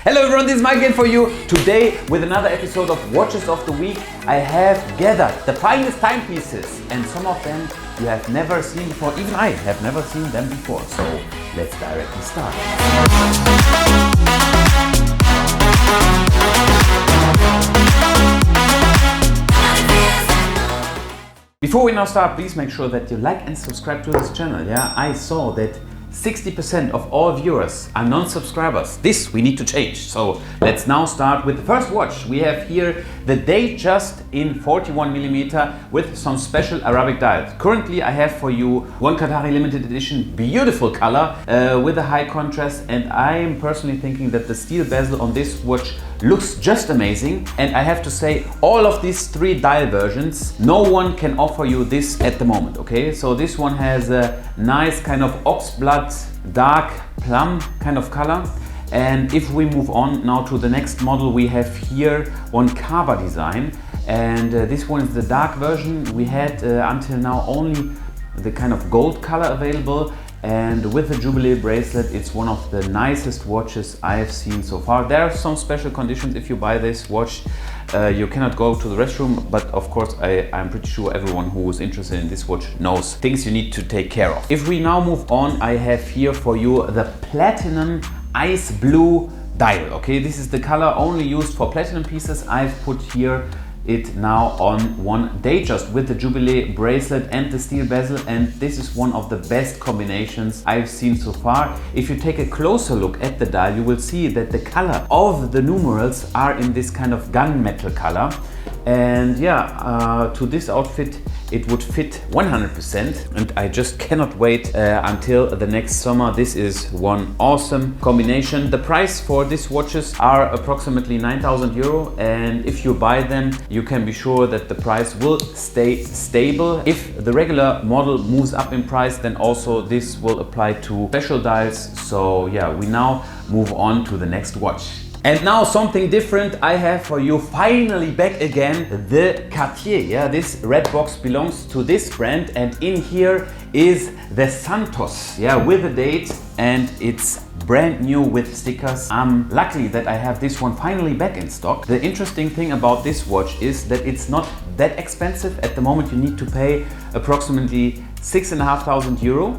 Hello everyone, this is Mike again for you. Today with another episode of Watches of the Week. I have gathered the finest timepieces and some of them you have never seen before. Even I have never seen them before. So let's directly start. Before we now start, please make sure that you like and subscribe to this channel. Yeah, I saw that 60% of all viewers are non-subscribers. This we need to change. So let's now start with the first watch. We have here the Datejust in 41mm with some special Arabic dials. Currently I have for you one Qatari limited edition, beautiful color with a high contrast, and I am personally thinking that the steel bezel on this watch looks just amazing. And I have to say, all of these three dial versions, no one can offer you this at the moment. Okay, so this one has a nice kind of ox blood, dark plum kind of color. And if we move on now to the next model, we have here one Kaaba design, and this one is the dark version. We had until now only the kind of gold color available, and with the Jubilee bracelet, it's one of the nicest watches I have seen so far. There are some special conditions if you buy this watch. You cannot go to the restroom, but of course I'm pretty sure everyone who is interested in this watch knows things you need to take care of. If we now move on, I have here for you the platinum ice blue dial. Okay, this is the color only used for platinum pieces. I've put here it now on one Datejust with the Jubilee bracelet and the steel bezel, and this is one of the best combinations I've seen so far. If you take a closer look at the dial, you will see that the color of the numerals are in this kind of gunmetal color, and yeah, to this outfit it would fit 100%, and I just cannot wait until the next summer. This is one awesome combination. The price for these watches are approximately 9,000 euro, and if you buy them, you can be sure that the price will stay stable. If the regular model moves up in price, then also this will apply to special dials. So yeah, we now move on to the next watch. And now something different I have for you, finally back again, the Cartier. Yeah, this red box belongs to this brand, and in here is the Santos, yeah, with a date, and it's brand new with stickers. I'm lucky that I have this one finally back in stock. The interesting thing about this watch is that it's not that expensive. At the moment you need to pay approximately 6,500 euro,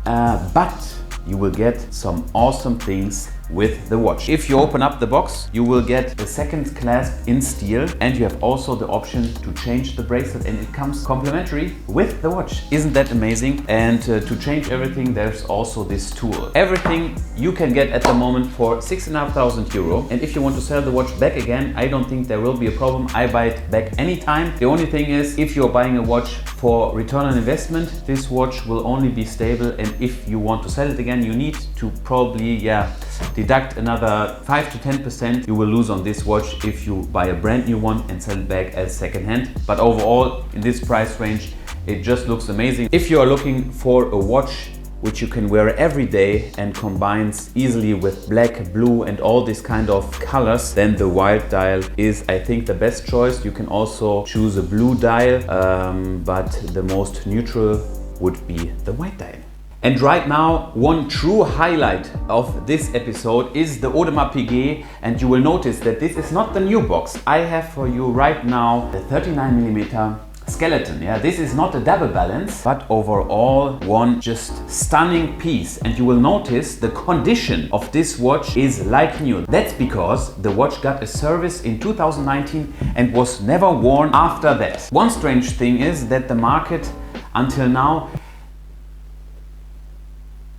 but you will get some awesome things with the watch. If you open up the box, you will get the second clasp in steel, and you have also the option to change the bracelet, and it comes complimentary with the watch. Isn't that amazing? And to change everything, there's also this tool. Everything you can get at the moment for 6,500 euro, and if you want to sell the watch back again, I don't think there will be a problem. I buy it back anytime. The only thing is, if you're buying a watch for return on investment, this watch will only be stable, and if you want to sell it again, you need to probably deduct another 5 to 10% you will lose on this watch if you buy a brand new one and sell it back as second hand. But overall, in this price range, it just looks amazing. If you are looking for a watch which you can wear every day and combines easily with black, blue and all these kind of colors, then the white dial is, I think, the best choice. You can also choose a blue dial, but the most neutral would be the white dial. And right now, one true highlight of this episode is the Audemars Piguet, and you will notice that this is not the new box. I have for you right now the 39mm skeleton. Yeah, this is not a double balance, but overall one just stunning piece. And you will notice the condition of this watch is like new. That's because the watch got a service in 2019 and was never worn after that. One strange thing is that the market until now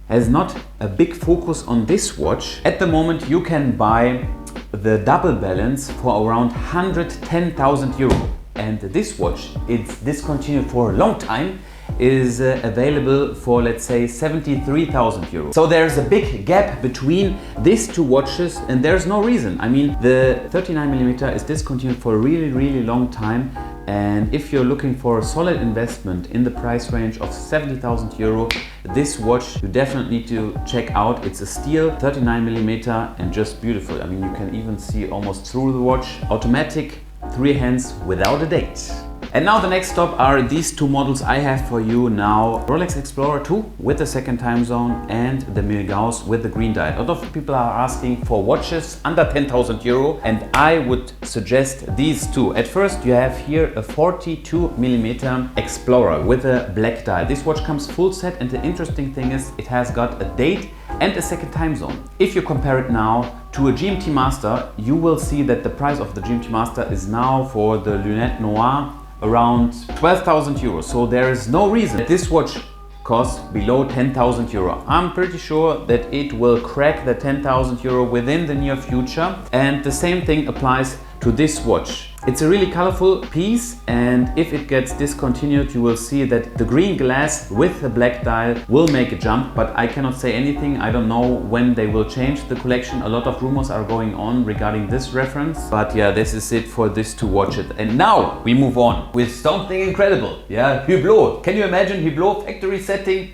has not a big focus on this watch. At the moment you can buy the double balance for around 110,000 euro, and this watch, it's discontinued for a long time, is available for, let's say, 73,000 euro. So there's a big gap between these two watches, and there's no reason. I mean, the 39mm is discontinued for a really long time, and if you're looking for a solid investment in the price range of 70,000 euro, this watch you definitely need to check out. It's a steel 39mm and just beautiful. I mean, you can even see almost through the watch. Automatic, 3 hands without a date. And now the next stop are these two models I have for you now. Rolex Explorer 2 with the second time zone and the Milgauss with the green dial. A lot of people are asking for watches under 10,000 euro, and I would suggest these two. At first you have here a 42mm Explorer with a black dial. This watch comes full set, and the interesting thing is it has got a date and a second time zone. If you compare it now to a GMT Master, you will see that the price of the GMT Master is now for the Lunette Noire around 12,000 euros. So there is no reason that this watch costs below 10,000 euro. I'm pretty sure that it will crack the 10,000 euro within the near future. And the same thing applies to this watch. It's a really colorful piece, and if it gets discontinued, you will see that the green glass with the black dial will make a jump, but I cannot say anything. I don't know when they will change the collection. A lot of rumors are going on regarding this reference, but yeah, this is it for these two watches. And now we move on with something incredible. Yeah, Hublot. Can you imagine Hublot factory setting?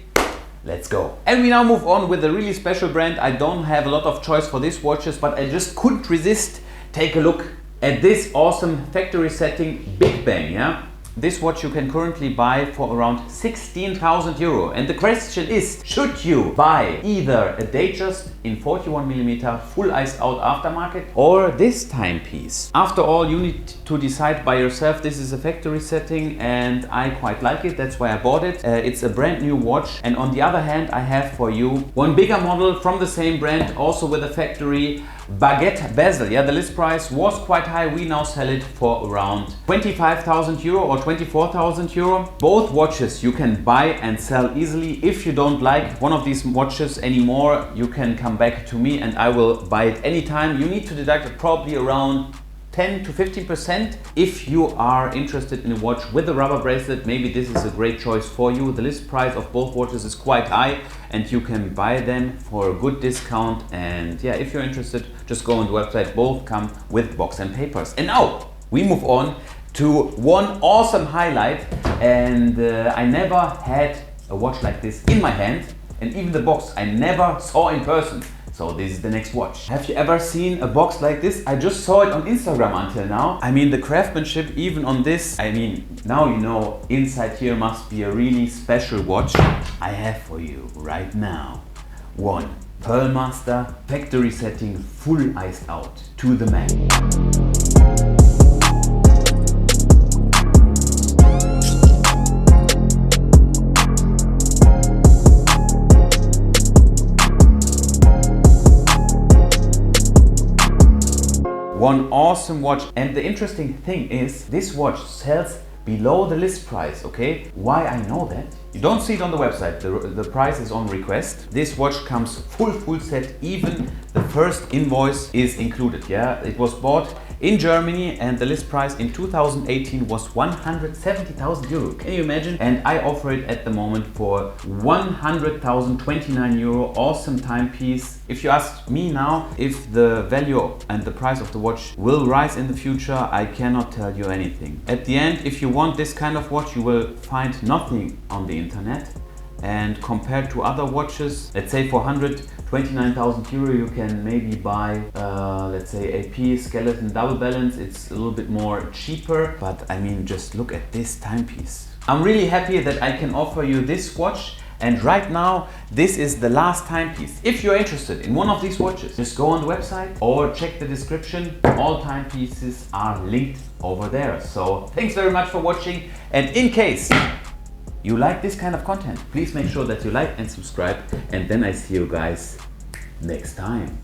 Let's go. And we now move on with a really special brand. I don't have a lot of choice for these watches, but I just couldn't resist. Take a look at this awesome factory setting Big Bang. Yeah, this watch you can currently buy for around 16,000 euro. And the question is, should you buy either a Datejust in 41mm full iced out aftermarket or this timepiece? After all, you need to decide by yourself. This is a factory setting and I quite like it, that's why I bought it. It's a brand new watch. And on the other hand, I have for you one bigger model from the same brand, also with a factory baguette bezel. Yeah, the list price was quite high. We now sell it for around 25,000 euro or 24,000 euro. Both watches you can buy and sell easily. If you don't like one of these watches anymore, you can come back to me and I will buy it anytime. You need to deduct probably around 10 to 15%. If you are interested in a watch with a rubber bracelet, maybe this is a great choice for you. The list price of both watches is quite high and you can buy them for a good discount. And yeah, if you're interested, just go on the website. Both come with box and papers. And now we move on to one awesome highlight. And I never had a watch like this in my hand, and even the box I never saw in person. So this is the next watch. Have you ever seen a box like this? I just saw it on Instagram until now. I mean, the craftsmanship even on this, I mean, now you know inside here must be a really special watch. I have for you right now one Pearlmaster factory setting full iced out to the max. One awesome watch. And the interesting thing is this watch sells below the list price. Okay, why I know that? You don't see it on the website. The price is on request. This watch comes full set. Even the first invoice is included. Yeah, it was bought in Germany and the list price in 2018 was 170,000 euro. Can you imagine? And I offer it at the moment for 100,029 euro. Awesome timepiece. If you ask me now if the value and the price of the watch will rise in the future, I cannot tell you anything. At the end, if you want this kind of watch, you will find nothing on the internet. And compared to other watches, let's say for 129,000 euro, you can maybe buy, let's say AP skeleton double balance. It's a little bit more cheaper, but I mean, just look at this timepiece. I'm really happy that I can offer you this watch. And right now, this is the last timepiece. If you're interested in one of these watches, just go on the website or check the description. All timepieces are linked over there. So thanks very much for watching. And in case you like this kind of content, please make sure that you like and subscribe. And then I see you guys next time.